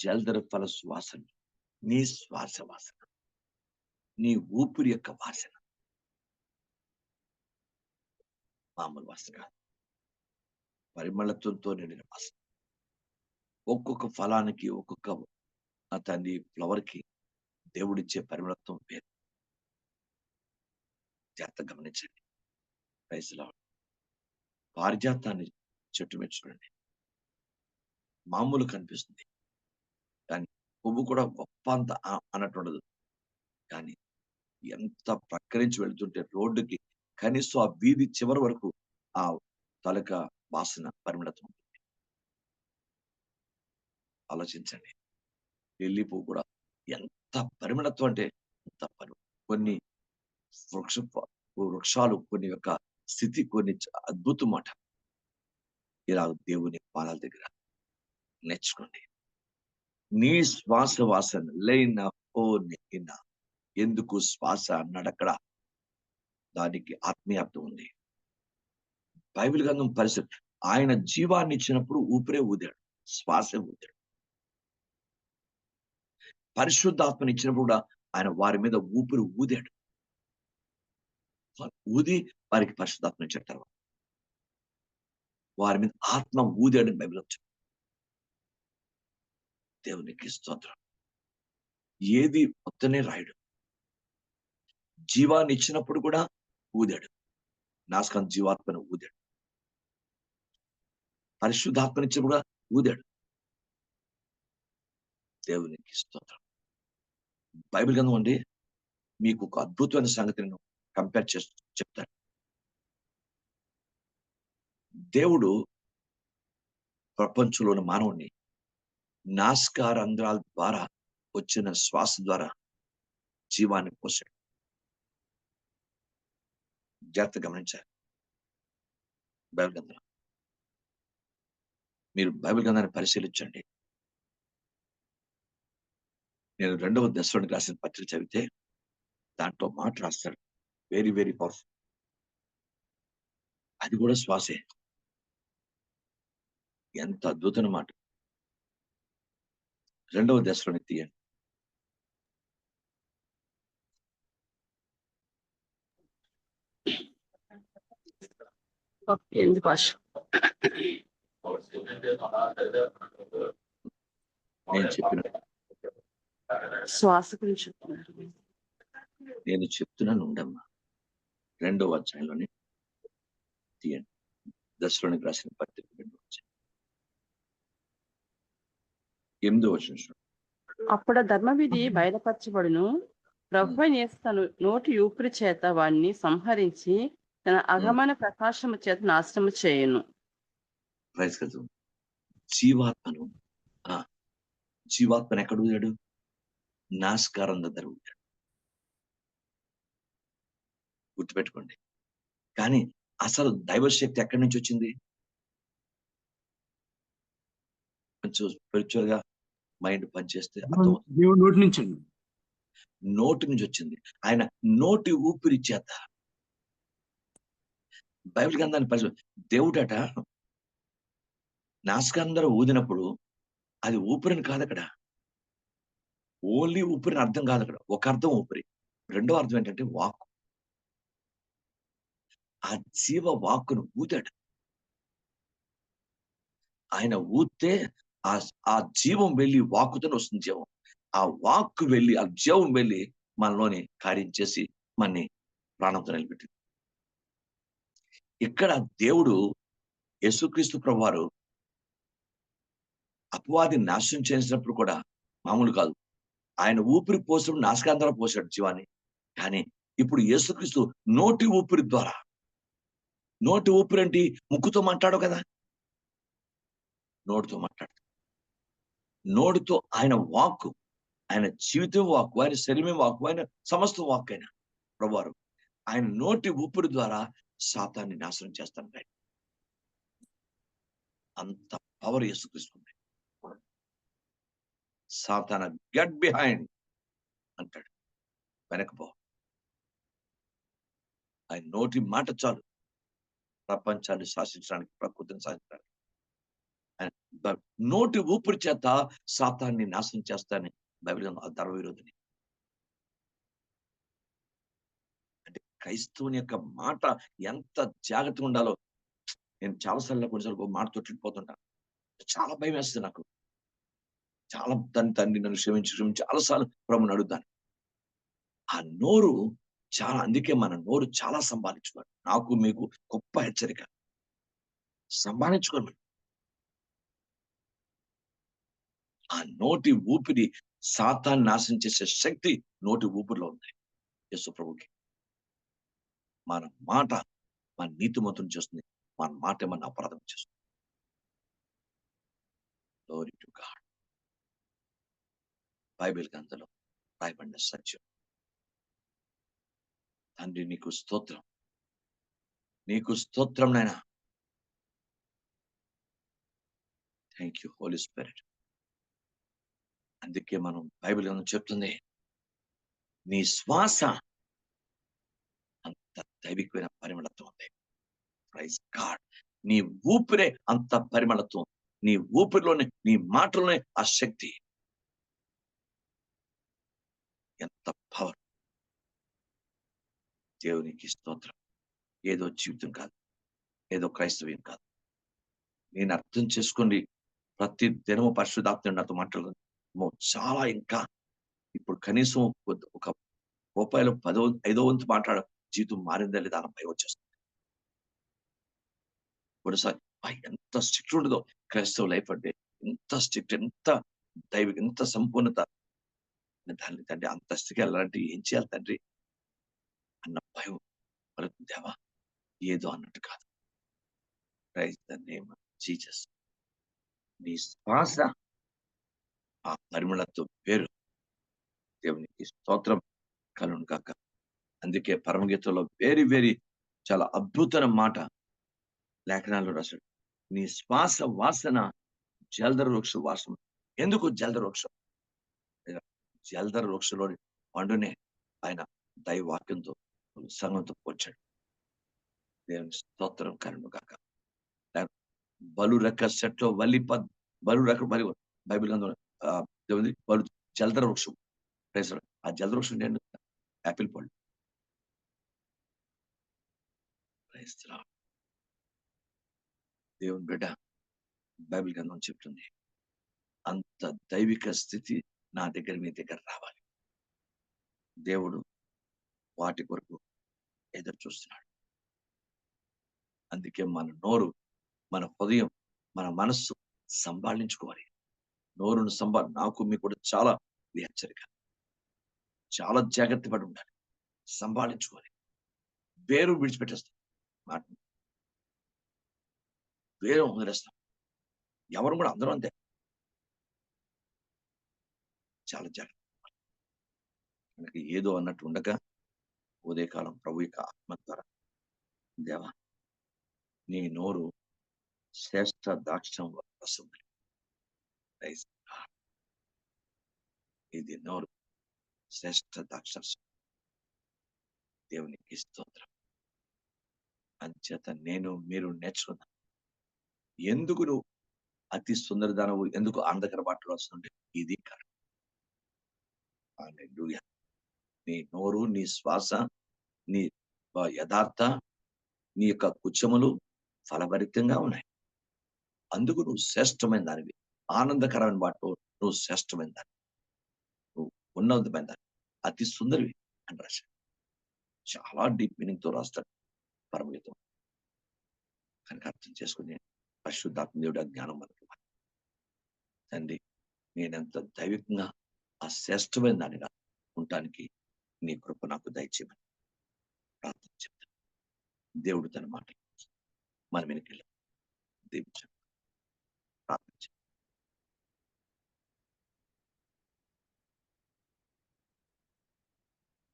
జల్దర ఫల సువాసన. నీ శ్వాస వాసన, నీ ఊపిరి యొక్క వాసన మామూలు వాసన కాదు, పరిమళత్వంతో నిండిన వాసన. ఒక్కొక్క ఫలానికి, ఒక్కొక్క అతని ఫ్లవర్ కి దేవుడిచ్చే పరిమళత్వం వేరు. జాగ్రత్త గమనించండి. Praise lord. పారిజాతాన్ని చెట్టు మీద చూడండి, మామూలు కనిపిస్తుంది కానీ పువ్వు కూడా గొప్ప అంత అన్నట్టు ఉండదు. కానీ ఎంత ప్రక్కరించి వెళ్తుంటే రోడ్డుకి కనీసం ఆ వీధి చివరి వరకు ఆ తలక వాసన పరిమళత్వం ఉంటుంది. ఆలోచించండి. లిల్లీ పువ్వు కూడా ఎంత పరిమళత్వం అంటే ఎంత కొన్ని వృక్షాలు కొన్ని యొక్క స్థితి కొన్ని అద్భుతం మాట. ఇలా దేవుని పాదాల దగ్గర నేర్చుకోండి. నీ శ్వాస వాసన లేన ఎందుకు శ్వాస అన్నాడు అక్కడ. దానికి ఆత్మీయార్థం ఉంది. బైబిల్ గ్రంథం పరిస్థితి, ఆయన జీవాన్ని ఇచ్చినప్పుడు ఊపిరే ఊదాడు, శ్వాసే ఊదాడు. పరిశుద్ధాత్మని ఇచ్చినప్పుడు కూడా ఆయన వారి మీద ఊపిరి ఊదాడు. ఊది వారికి పరిశుద్ధాత్మ ఇచ్చిన తర్వాత వారి మీద ఆత్మ ఊదాడు బైబిల్ వచ్చాడు. దేవునికి స్తోత్రం. ఏది మొత్తనే రాయడు. జీవాన్ని ఇచ్చినప్పుడు కూడా ఊదాడు, నాశకం జీవాత్మను ఊదాడు. పరిశుద్ధాత్మనిచ్చినప్పుడు కూడా ఊదాడు. దేవునికి స్తోత్రం. బైబిల్ గ్రంథం అండి మీకు ఒక అద్భుతమైన సంగతి నేను కంపేర్ చేసి చెప్తాను. దేవుడు ప్రపంచంలోని మానవుని నాస్కారంధ్రాల ద్వారా వచ్చిన శ్వాస ద్వారా జీవాన్ని పోసాడు. జాగ్రత్త గమనించాలి. బైబిల్ గ్రంథం మీరు బైబిల్ గ్రంథాన్ని పరిశీలించండి. నేను 2వ దశలోనికి రాసిన పత్రిక చదివితే దాంట్లో మాట రాస్తాడు, వెరీ వెరీ పవర్ఫుల్. అది కూడా శ్వాసే. ఎంత అద్భుతమైన మాట. 2వ దశలోనికి తీయండి. ఎందుకు ఆశ? నేను చెప్పిన శ్వాస గురించి చెప్తున్నారు. నేను చెప్తున్నాను ఉండమ్మా. 2వ అధ్యాయంలోనే తీయండి. దశలోనికి రాసిన పత్రిక 8వ వచనం. అప్పుడు ధర్మవిధి బయలుపరచబడును. ప్రభువైన యేసు తన నోటి ఊపిరి చేత వాణ్ణి సంహరించి తన అగమన ప్రకాశము చేత నాశనము చేయును. ప్రైజ్ కదా. జీవాత్మను జీవాత్మను ఎక్కడ ఊదాడు? నాస్కారం దగ్గర ఊదాడు. గుర్తుపెట్టుకోండి. కానీ అసలు దైవశక్తి ఎక్కడి నుంచి వచ్చింది? కొంచెం స్పిరిచువల్ గా మైండ్ పనిచేస్తే అర్థమవుతుంది. దేవుడి నోటి నుంచి నోటి నుంచి వచ్చింది. ఆయన నోటి ఊపిరి చేత. బైబిల్ గ్రంథాన్ని పరిశీలి. దేవుడట నాస్కారం ఊదినప్పుడు అది ఊపిరిని కాదు అక్కడ. ఓన్లీ ఊపిరిని అర్థం కాదు అక్కడ. ఒక అర్థం ఊపిరి. రెండో అర్థం ఏంటంటే వాక్కు. ఆ జీవ వాక్కును ఊదాడు. ఆయన ఊస్తే ఆ జీవం వెళ్ళి వాక్కుతో వస్తుంది జీవం. ఆ వాక్కు వెళ్ళి ఆ జీవం వెళ్ళి మనలోని కార్యం చేసి మనని ప్రాణంతో నిలబెట్టింది. ఇక్కడ దేవుడు యేసుక్రీస్తు ప్రభువారు అపవాది నాశనం చేసినప్పుడు కూడా మామూలు కాదు. ఆయన ఊపిరి పోసినప్పుడు నాశకాంతం ద్వారా పోసాడు జీవాన్ని. కానీ ఇప్పుడు యేసుక్రీస్తు నోటి ఊపిరి ద్వారా, నోటి ఊపిరి అంటే ముక్కుతో మాట్లాడవు కదా, నోటితో మాట్లాడు. నోటితో ఆయన వాక్కు, ఆయన జీవితం వాక్కు, ఆయన శరీరం వాక్కు, ఆయన సమస్త వాక్కు అయిన ప్రభువారు ఆయన నోటి ఊపిరి ద్వారా సాతాన్ని నాశనం చేస్తాను. అంత పవర్ యేసుక్రీస్తుంది. సాతాన గెట్ బిహైండ్ అంటాడు, వెనకపో. ఆయన నోటి మాట చాలు ప్రపంచాన్ని శాసించడానికి, ప్రకృతిని శాసించడానికి. ఆయన నోటి ఊపిరి చేత సాతాన్ని నాశనం చేస్తానని బైబిల్ ధర్మవిరోధిని. అంటే క్రైస్తవుని యొక్క మాట ఎంత జాగ్రత్తగా ఉండాలో నేను చాలాసార్లు కొన్నిసార్లు మాటతో తిట్టిపోతుంటాను. చాలా భయం వేస్తుంది నాకు. చాలా తండ్రి నన్ను క్షమించి చాలాసార్లు ప్రభుని అడుగుతాను. ఆ నోరు చాలా, అందుకే మన నోరు చాలా సంపాదించుకోవాలి. నాకు మీకు గొప్ప హెచ్చరిక, సంపాదించుకోవాలి. ఆ నోటి ఊపిరి సాతాన్ని నాశనం చేసే శక్తి నోటి ఊపిరిలో ఉంది యేసు ప్రభుకి. మన మాట మన నీతిమంతుని చేస్తుంది, మన మాట మన అపరాధం చేస్తుంది. Glory to God. బైబిల్ గ్రంథంలో రాయబడిన సత్యం. తండ్రి నీకు స్తోత్రం, నీకు స్తోత్రం నాయనా. Thank you Holy Spirit. అందుకే మనం బైబిల్ గ్రంథం చెప్తుంది, నీ శ్వాస అంత దైవికమైన పరిమళత్వం ఉంది. Praise God. నీ ఊపిరే అంత పరిమళత్వం. నీ ఊపిరిలోనే, నీ మాటలోనే ఆ శక్తి. ఎంత పవర్. దేవునికి స్తోత్రం. ఏదో జీవితం కాదు, ఏదో క్రైస్తవ్యం కాదు. నేను అర్థం చేసుకోండి, ప్రతి దినము పరిశుద్ధాత్మ నాతో మాట్లాడుతుంది. చాలా ఇంకా ఇప్పుడు కనీసం ఒక రూపాయలు 5వ వంతు మాట్లాడ జీవితం మారిందా లేదా అన్న భయం వచ్చేస్తుంది. కొన్నిసారి ఎంత స్ట్రిక్ట్ ఉండదో క్రైస్తవ లైఫ్ అంటే, ఎంత స్ట్రిక్ట్, ఎంత దైవిక, ఎంత సంపూర్ణత. దాన్ని తండ్రి అంత స్థితికి వెళ్ళాలంటే ఏం చేయాలి తండ్రి అన్న భయం దేవా. ఏదో అన్నట్టు కాదు. Praise the name of Jesus. నీ శ్వాస ఆ పరిమళతో పేరు. దేవునికి స్తోత్రం కలుగును గాక. అందుకే పరమగీతంలో వెరీ చాలా అద్భుతమైన మాట లేఖనాల్లో రాశాడు. నీ శ్వాస వాసన జలధర వృక్ష వాసన. ఎందుకు జలధర వృక్షం? జలధర వృక్షంలోని పండునే ఆయన దైవాక్యంతో సంఘంతో పోల్చాడు. దేవుని స్తోత్రం కలుగును గాక. బలు రెక్క చెట్లో బలు రెక్క బైబిల్ దేవుని బలు జలధర వృక్షం. ఆ జలధర వృక్షం నేను యాపిల్ పళ్ళు. దేవుని బిడ్డ, బైబిల్ గ్రంథం చెప్తుంది, అంత దైవిక స్థితి నా దగ్గర, మీ దగ్గర రావాలి. దేవుడు వాటి కొరకు ఎదురు చూస్తున్నాడు. అందుకే మన నోరు మన హృదయం, మన మనస్సు సంభాళించుకోవాలి. నోరును నాకు మీకు కూడా చాలా ఇది హెచ్చరిక. చాలా జాగ్రత్త పడి ఉండాలి. సంభాళించుకోవాలి. వేరు విడిచిపెట్టేస్తాం. మాట వేరు వదిలేస్తాం. ఎవరు కూడా అందరూ అంతే. చాలా జాగ్రత్త. మనకి ఏదో అన్నట్టు ఉండగా ఉదయకాలం ప్రభు యొక్క ఆత్మ ద్వారా దేవా నీ నోరు శ్రేష్ఠ ద్రాక్షం రసం Praise God. ఇది నోరు శ్రేష్ఠ ద్రాక్షరసం. దేవునికి స్తోత్రం. అంచేత మీరు నేర్చుకున్నాను. ఎందుకు నువ్వు అతి సుందరదానవు, ఎందుకు అంధకర బాటలో వస్తుంటే ఇది కారణం. హల్లెలూయా. నీ నోరు, నీ శ్వాస, నీ యథార్థ, నీ యొక్క కుచములు ఫలభరితంగా ఉన్నాయి. అందుకు నువ్వు శ్రేష్టమైన దానివి. ఆనందకరమైన వాటిలో నువ్వు శ్రేష్టమైన దానివి. నువ్వు ఉన్నతమైన దానివి. అతి సుందరివి అని రాశాడు. చాలా డీప్ మీనింగ్ తో రాస్తాడు పరమగీతం. కనుక అర్థం చేసుకుని పరిశుద్ధాత్మ దేవుడు జ్ఞానం మనకి ఇవ్వాలి. తండ్రి నేనెంత దైవికంగా ఆ శ్రేష్టమైన దానిగా ఉండటానికి నీ కృప నాకు దయచేయమని ప్రార్థన చెప్తాను. దేవుడు తన మాట మన వెనకెళ్ళి దీవించాడు. ప్రార్థన చేద్దాం.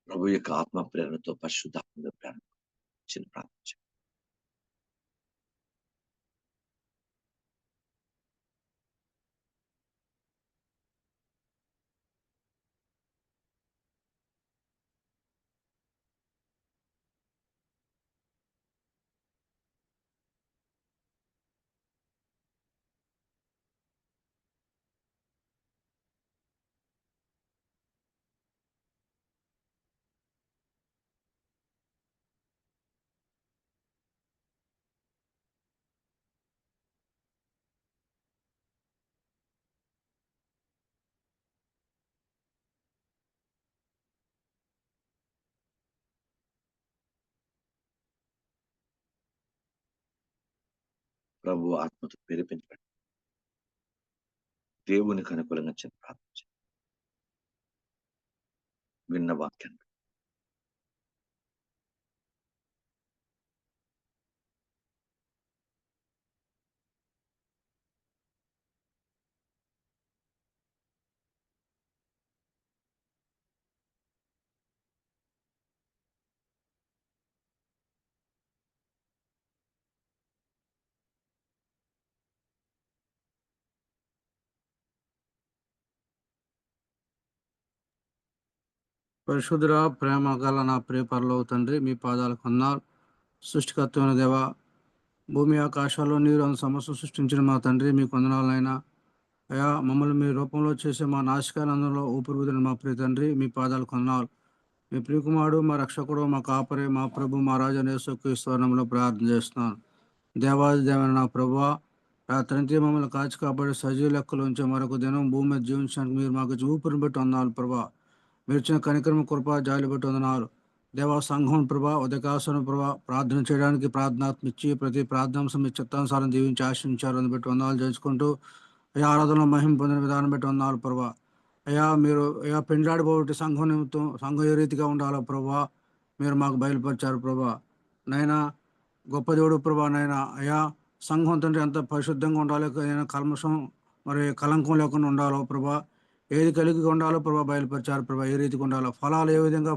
ప్రభు యొక్క ఆత్మ ప్రేరణతో పరిశుద్ధాత్మ ప్రేరణ చిన్న ప్రార్థన చేద్దాం. ప్రభు ఆత్మతో ప్రేరేపించబడి దేవునికి అనుకూలంగా చిన్న ప్రార్థన చేద్దాం. విన్న వాక్యాన్ని పరిశుద్ధుడా, ప్రేమ గల నా ప్రియ పరలోక తండ్రి, మీ పాదాలకు వందనాలు. సృష్టికర్తమైన దేవ, భూమి ఆకాశాల్లో నీరు సమస్య సృష్టించిన మా తండ్రి, మీకు వందనాలైనా. అయా, మమ్మల్ని మీ రూపంలో చేసే మా నాశకానందంలో ఊపిరిబుదిన మా ప్రియ తండ్రి, మీ పాదాలకు వందనాలు. మీ ప్రియకుమారుడు, మా రక్షకుడు, మా కాపరి, మా ప్రభు, మా రాజు యేసుక్రీస్తు నామములో ప్రార్థన చేస్తున్నాను. దేవాది దేవన నా ప్రభువా, రాత్రంతా మమ్మల్ని కాచి కాపాడి సజీవ లెక్కలు ఉంచే మరొక దినం భూమి మీద జీవించడానికి మీరు మాకు ఊపిరిని బట్టి వందనాలు ప్రభా. మీరు ఇచ్చిన కనికరమ కృప జాలి బట్టి వందనాలు దేవా. సంఘం ప్రభా, ఉదయకాశం ప్రభా, ప్రార్థన చేయడానికి ప్రార్థనాత్మ ఇచ్చి ప్రతి ప్రార్థనాంశం మీ చిత్తానుసారం దీవించి ఆశించారు అని బట్టి వందనాలు చేసుకుంటూ అయ్యా, ఆరాధనలో మహిమ పొందిన విధానం బట్టి వందనాలు ప్రభా. అయ్యా, మీరు అయ్యా పెండ్లాడిపోబట్టి సంఘం నిమిత్తం సంఘం ఏ రీతిగా ఉండాలో ప్రభా మీరు మాకు బయలుపరిచారు ప్రభా. నైనా గొప్ప దేవుడు ప్రభా. నైనా అయ్యా, సంఘం తండ్రి ఎంత పరిశుద్ధంగా ఉండాలో, కల్మషం మరి కలంకం లేకుండా ఉండాలో ప్రభా, ఏది కలిగి ఉండాలో ప్రభా బయలుపరిచారు ప్రభా. ఏ రీతిగా ఉండాలో, ఫలాలు ఏ విధంగా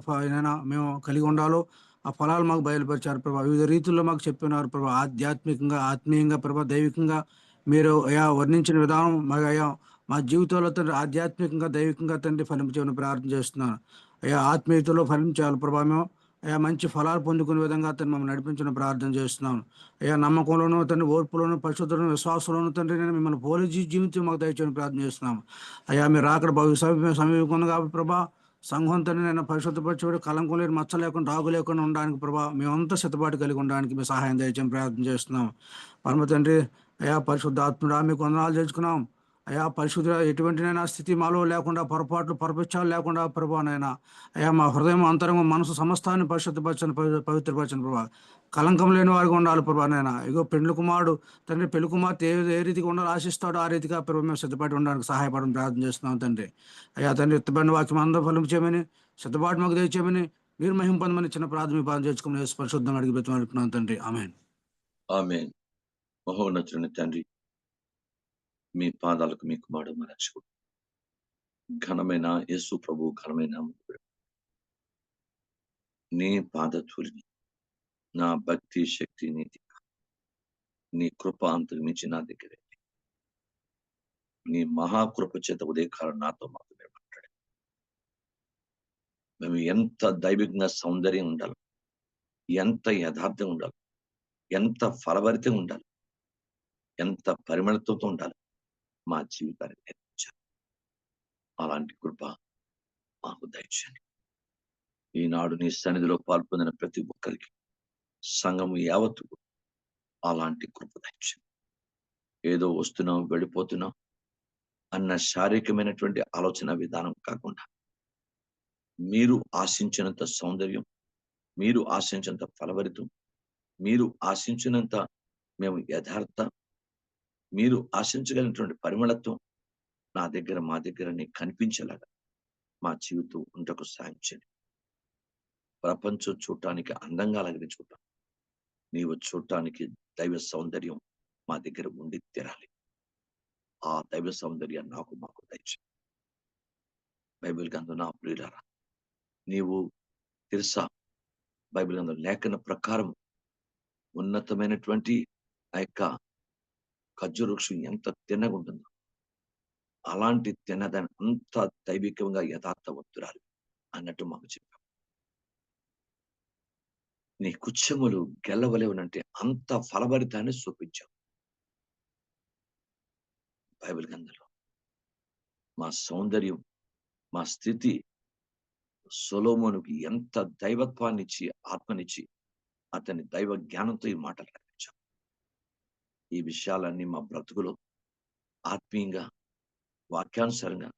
మేము కలిగి ఉండాలో ఆ ఫలాలు మాకు బయలుపరిచారు ప్రభా. వివిధ రీతుల్లో మాకు చెప్పినారు ప్రభా. ఆధ్యాత్మికంగా, ఆత్మీయంగా ప్రభా, దైవికంగా మీరు అయా వర్ణించిన విధానం అయ్యా మా జీవితంలో తండ్రి ఆధ్యాత్మికంగా, దైవికంగా తండ్రి ఫలించమని ప్రార్థన చేస్తున్నాను. అయ్యా, ఆత్మీయతలో ఫలించాలి ప్రభా. మేము అయ్యా మంచి ఫలాలు పొందుకునే విధంగా తండ్రి మమ్మల్ని నడిపించిన ప్రార్థన చేస్తున్నాను. అయ్యా, నమ్మకంలోనూ తండ్రి, ఓర్పులోను, పరిశుద్ధులను, విశ్వాసంలోను తండ్రి నేను మిమ్మల్ని పోలి జీవితం మాకు దయచేయని ప్రార్థన చేస్తున్నాము. అయ్యా, మీరు అక్కడ సమీపంగా కాబట్టి ప్రభా, సంఘం తండ్రి నేను పరిశుద్ధపరిచేవాడు, కలంకం లేని, మచ్చ లేకుండా, ఆగు లేకుండా ఉండడానికి ప్రభా మేమంతా సిద్ధపాటు కలిగి ఉండడానికి మీ సహాయం దయచేయని ప్రార్థన చేస్తున్నాం. పరమ తండ్రి అయ్యా, పరిశుద్ధ ఆత్ముడా మీకు వందనాలు చేసుకున్నాం. అయ్యా, పరిశుద్ధ ఎటువంటినైనా స్థితి మాలో లేకుండా, పొరపాట్లు పరపక్షాలు లేకుండా ప్రభానైనా అయ్యా మా హృదయం, అంతరంగం, మనసు సమస్తాన్ని పరిశుద్ధపరచని, పవిత్రపరచని ప్రభా. కలంకం లేని వారికి ఉండాలి ప్రభా నాయన. ఇగో పెండ్లి కుమారుడు తండ్రి పెళ్లి కుమార్తె ఏ రీతిగా ఉండాలో ఆశిస్తాడో ఆ రీతిగా ప్రభు మేము సిద్ధపడి ఉండడానికి సహాయపడడం ప్రార్థన చేస్తున్నాం తండ్రి. అయ్యా తండ్రి ఎత్తబడిన వాక్యం అందరూ ఫలించేయమని సిద్ధపాటు మాకు తెచ్చేయమని మీరు మహిమ పొందమని చిన్న ప్రాథమిక పాలన చేసుకుని పరిశుద్ధంగా అడిగి పెట్టుకున్నాం తండ్రి. ఆమేన్. ఆమేన్. మహోన్నతుని తండ్రి, మీ పాదాలకు మీ కుమారుడు మా రక్షకుడు ఘనమైన యేసు ప్రభు ఘనమైన నామములో నీ పాదధూళిని నా భక్తి శక్తి నీతి నీ కృప అంతకు మించి నా దగ్గర నీ మహాకృప చేత ఉదయకాలం నాతో మాకు మీరు మాట్లాడారు. మేము ఎంత దైవికంగా సౌందర్యం ఉండాలి, ఎంత యథార్థం ఉండాలి, ఎంత ఫలభరితం ఉండాలి, ఎంత పరిమళతో ఉండాలి మా జీవితాన్ని నేర్పించాలి. అలాంటి కృప మాకు దయచేయండి. ఈనాడు నీ సన్నిధిలో పాల్పొందిన ప్రతి ఒక్కరికి సంఘము యావత్తు అలాంటి కృప దయచేయండి. ఏదో వస్తున్నాం వెళ్ళిపోతున్నాం అన్న శారీరకమైనటువంటి ఆలోచన విధానం కాకుండా మీరు ఆశించినంత సౌందర్యం, మీరు ఆశించినంత ఫలభరితం, మీరు ఆశించినంత మేము యథార్థ, మీరు ఆశించగలిగినటువంటి పరిమళత్వం నా దగ్గర మా దగ్గర నీకు కనిపించేలాగా మా జీవితం ఉండకు సాయం చేయండి. ప్రపంచం చూడటానికి అందంగా అలాగే చూడటం, నీవు చూడటానికి దైవ సౌందర్యం మా దగ్గర ఉండి తీరాలి. ఆ దైవ సౌందర్యాన్ని నాకు మాకు దయచేయండి. బైబిల్ గ్రంథం నా ప్రియులారా, నీవు తెలుసా బైబిల్ గ్రంథం లేఖన ప్రకారం ఉన్నతమైనటువంటి ఆ యొక్క ఖర్జూర వృక్షం ఎంత తిన్నగా ఉంటుందో అలాంటి తిన్నదాన్ని అంత దైవికంగా యథార్థవంతురాలు అన్నట్టు మాకు చెప్పాం. నీ కుచ్చములు గెల్లవలేవనంటే అంత ఫలభరితాన్ని చూపించాం బైబిల్ గ్రంథంలో. మా సౌందర్యం, మా స్థితి సొలొమోనుకి ఎంత దైవత్వాన్ని ఇచ్చి ఆత్మనిచ్చి అతని దైవ జ్ఞానంతో ఈ మాటలు రచించాం. ఈ విషయాలన్నీ మా బ్రతుకులో ఆత్మీయంగా వాక్యానుసారంగా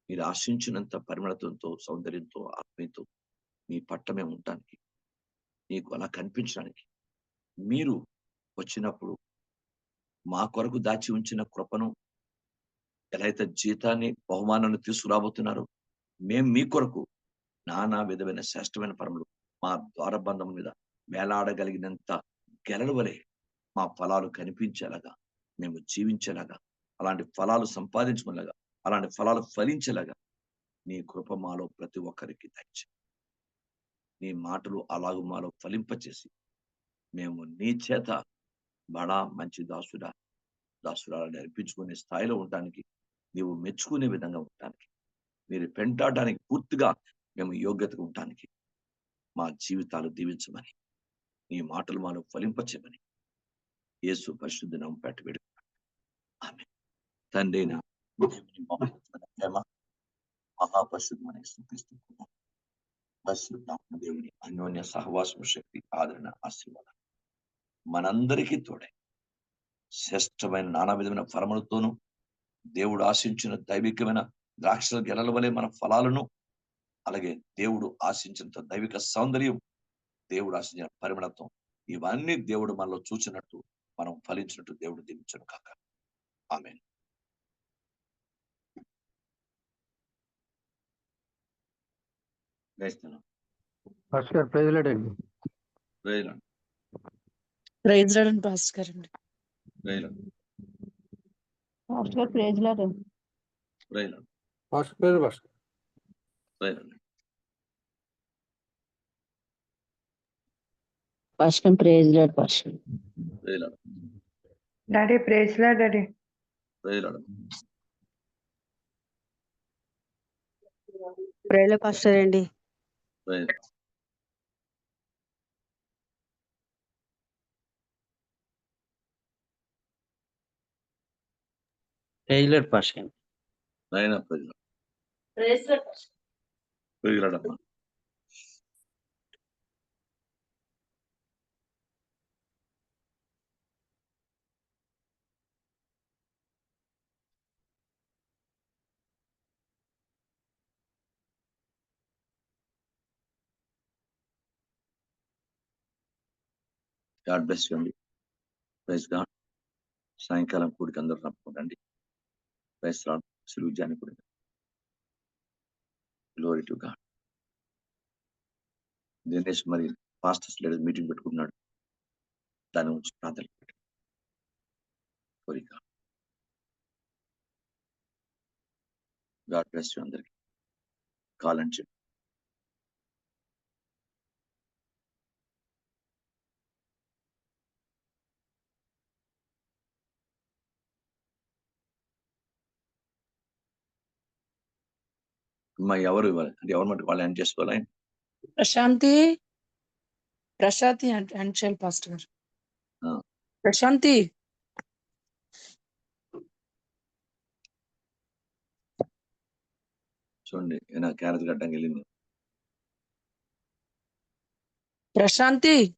మీరు ఆశించినంత పరిమళతంతో సౌందర్యంతో ఆత్మీయతో మీ పట్ల మేము ఉండటానికి, నీకు అలా కనిపించడానికి మీరు వచ్చినప్పుడు మా కొరకు దాచి ఉంచిన కృపను ఎలా అయితే జీతాన్ని బహుమానాన్ని తీసుకురాబోతున్నారో మేము మీ కొరకు నానా విధమైన శ్రేష్టమైన పరములు మా ద్వారబంధం మీద వేలాడగలిగినంత గెలల వలె మా ఫలాలు కనిపించేలాగా, మేము జీవించేలాగా, అలాంటి ఫలాలు సంపాదించుకునేలాగా, అలాంటి ఫలాలు ఫలించేలాగా నీ కృప మాలో ప్రతి ఒక్కరికి దయచేయి. నీ మాటలు అలాగూ మాలో ఫలింపచేసి మేము నీ చేత బడా మంచి దాసురాలని అర్పించుకునే స్థాయిలో ఉండటానికి, నీవు మెచ్చుకునే విధంగా ఉండటానికి, మీరు పెంటాడడానికి పూర్తిగా మేము యోగ్యతగా ఉండటానికి మా జీవితాలు దీవించమని, నీ మాటలు మాలో ఫలింపచేయమని యేసు పరిశుద్ధ నామమున పేరట వేడుకుంటున్నాను. ఆమేన్. తండ్రైన దేవుని మహోన్నతమైన ప్రేమ, మహాపరిశుద్ధమైన యేసుక్రీస్తు కృప, పరిశుద్ధాత్మ దేవుని అన్యోన్య సహవాసము, శక్తి, ఆదరణ, ఆశీర్వాదం మనందరికీ తోడే శ్రేష్టమైన నానా విధమైన ఫలములతోనూ దేవుడు ఆశించిన దైవికమైన ద్రాక్షల గెలల వలె మన ఫలాలను, అలాగే దేవుడు ఆశించినంత దైవిక సౌందర్యం, దేవుడు ఆశించిన పరిమళత్వం, ఇవన్నీ దేవుడు మనలో చూచినట్టు మనం ఫలించినట్టు దేవుడు దీవించను కాక. ఆమేన్. వేస్తున్నాం. భాస్కర్ ప్రైజ్ లార్డ్ అండి. వేయలండి. ప్రైజ్ లార్డ్ అండి పాస్టర్ గారు అండి. వేయలండి. పాస్టర్ గారు ప్రైజ్ లార్డ్ అండి. వేయలండి. భాస్కర్ వేయలండి. Pastor praise Lord pastor. వేయలండి. Daddy praise Lord daddy. వేయలండి. ప్రైజ్ పాస్టర్ అండి. వేయలండి. Praise Lord pastor. నాయనా ప్రైజ్ ప్రైజ్ లార్డ్ పాస్టర్. వేయలడమ్మా. గాడ్ బ్లెస్ యూ అండి. Praise God. సాయంకాలం కూడికి అందరూ తప్పకుండా ప్రైజ్ లార్డ్. సులువు జాని కూడి. Glory to God. దినేష్ మరి పాస్టర్స్ లీడర్ మీటింగ్ పెట్టుకున్నాడు. దాని గురించి ప్రార్థన కోరిక. గాడ్ బ్లెస్ యూ అందరికి. కాల్ చెప్పి అమ్మా ఎవరు ఇవ్వాలి అంటే ఎవరు మట్టి వాళ్ళు ఎండ్ చేసుకోవాలి. ప్రశాంతి అండ్ పాస్టర్ గారు. ఆ. ప్రశాంతి చూడండి క్యారేజ్ కట్టడానికి వెళ్ళింది. ప్రశాంతి